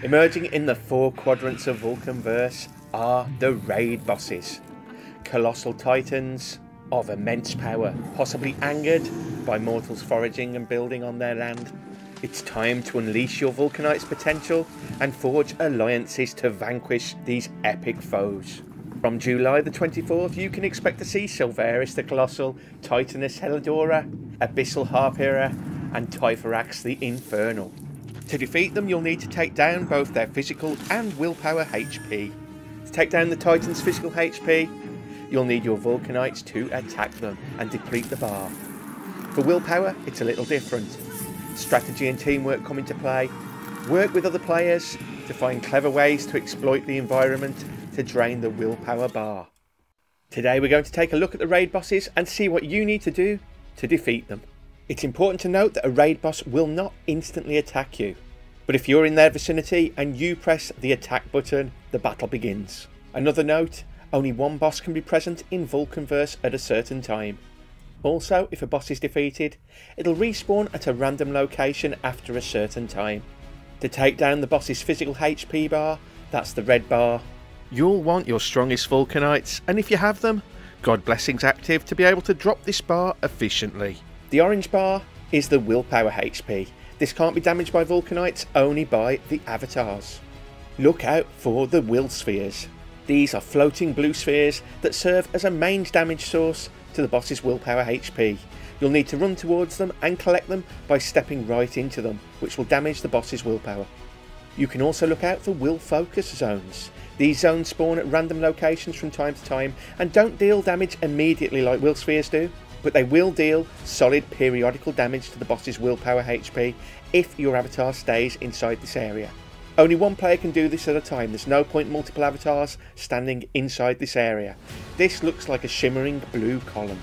Emerging in the 4 quadrants of VulcanVerse are the raid bosses. Colossal titans of immense power, possibly angered by mortals foraging and building on their land. It's time to unleash your Vulcanite's potential and forge alliances to vanquish these epic foes. From July the 24th, you can expect to see Silveris the Colossal, Titaness Helidora, Abyssal Harpira, and Typhorax the Infernal. To defeat them, you'll need to take down both their physical and willpower HP. To take down the Titan's physical HP, you'll need your Vulcanites to attack them and deplete the bar. For willpower, it's a little different. Strategy and teamwork come into play. Work with other players to find clever ways to exploit the environment to drain the willpower bar. Today we're going to take a look at the raid bosses and see what you need to do to defeat them. It's important to note that a raid boss will not instantly attack you, but if you're in their vicinity and you press the attack button, the battle begins. Another note, only one boss can be present in VulcanVerse at a certain time. Also, if a boss is defeated, it'll respawn at a random location after a certain time. To take down the boss's physical HP bar, that's the red bar, you'll want your strongest Vulcanites, and if you have them, God Blessings active to be able to drop this bar efficiently. The orange bar is the willpower HP. This can't be damaged by Vulcanites, only by the avatars. Look out for the will spheres. These are floating blue spheres that serve as a main damage source to the boss's willpower HP. You'll need to run towards them and collect them by stepping right into them, which will damage the boss's willpower. You can also look out for will focus zones. These zones spawn at random locations from time to time and don't deal damage immediately like will spheres do, but they will deal solid periodical damage to the boss's willpower HP if your avatar stays inside this area. Only one player can do this at a time. There's no point multiple avatars standing inside this area. This looks like a shimmering blue column.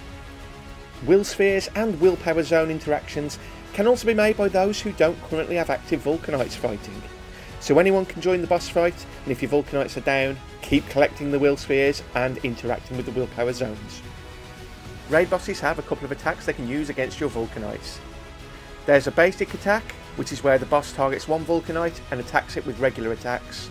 Will spheres and willpower zone interactions can also be made by those who don't currently have active Vulcanites fighting. So anyone can join the boss fight, and if your Vulcanites are down, keep collecting the will spheres and interacting with the willpower zones. Raid bosses have a couple of attacks they can use against your Vulcanites. There's a basic attack, which is where the boss targets one Vulcanite and attacks it with regular attacks.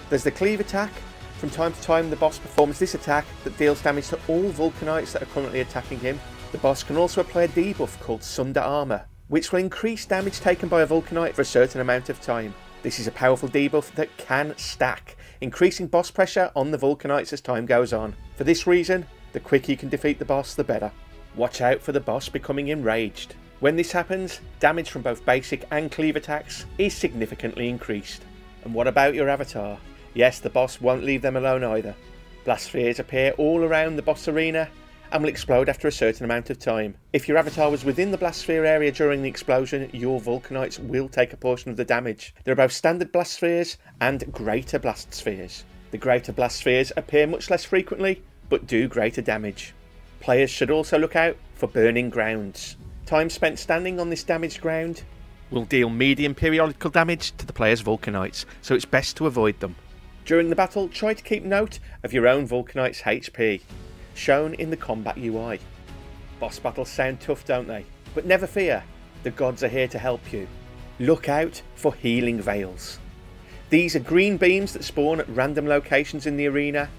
There's the cleave attack. From time to time the boss performs this attack that deals damage to all Vulcanites that are currently attacking him. The boss can also apply a debuff called Sunder Armor, which will increase damage taken by a Vulcanite for a certain amount of time. This is a powerful debuff that can stack, increasing boss pressure on the Vulcanites as time goes on. For this reason, the quicker you can defeat the boss, the better. Watch out for the boss becoming enraged. When this happens, damage from both basic and cleave attacks is significantly increased. And what about your avatar? Yes, the boss won't leave them alone either. Blast spheres appear all around the boss arena and will explode after a certain amount of time. If your avatar was within the blast sphere area during the explosion, your Vulcanites will take a portion of the damage. There are both standard blast spheres and greater blast spheres. The greater blast spheres appear much less frequently, but do greater damage. Players should also look out for burning grounds. Time spent standing on this damaged ground will deal medium periodical damage to the player's Vulcanites, so it's best to avoid them. During the battle, try to keep note of your own Vulcanite's HP, shown in the combat UI. Boss battles sound tough, don't they? But never fear, the gods are here to help you. Look out for healing veils. These are green beams that spawn at random locations in the arena,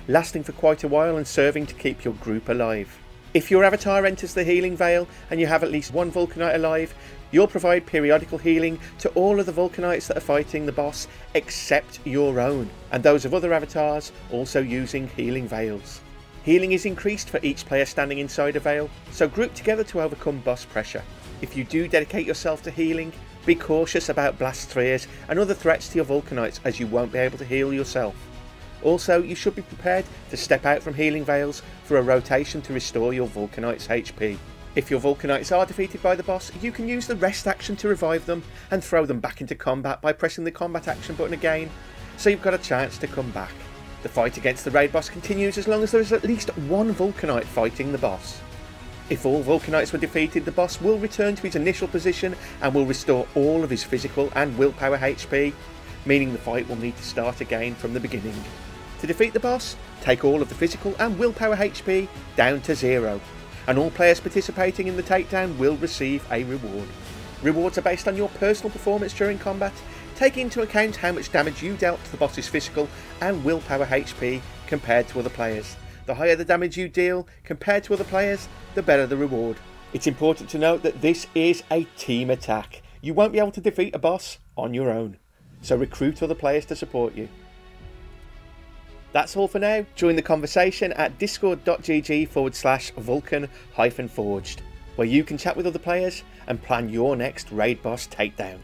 lasting for quite a while and serving to keep your group alive. If your avatar enters the healing veil and you have at least one Vulcanite alive, you'll provide periodical healing to all of the Vulcanites that are fighting the boss except your own, and those of other avatars also using healing veils. Healing is increased for each player standing inside a veil, so group together to overcome boss pressure. If you do dedicate yourself to healing, be cautious about blast spheres and other threats to your Vulcanites, as you won't be able to heal yourself. Also, you should be prepared to step out from healing veils for a rotation to restore your Vulcanite's HP. If your Vulcanites are defeated by the boss, you can use the rest action to revive them and throw them back into combat by pressing the combat action button again, so you've got a chance to come back. The fight against the raid boss continues as long as there is at least one Vulcanite fighting the boss. If all Vulcanites were defeated, the boss will return to his initial position and will restore all of his physical and willpower HP, meaning the fight will need to start again from the beginning. To defeat the boss, take all of the physical and willpower HP down to 0, and all players participating in the takedown will receive a reward. Rewards are based on your personal performance during combat, Take into account how much damage you dealt to the boss's physical and willpower HP compared to other players. The higher the damage you deal compared to other players, the better the reward. It's important to note that this is a team attack. You won't be able to defeat a boss on your own, so recruit other players to support you. That's all for now. Join the conversation at discord.gg/Vulcan-Forged, where you can chat with other players and plan your next raid boss takedown.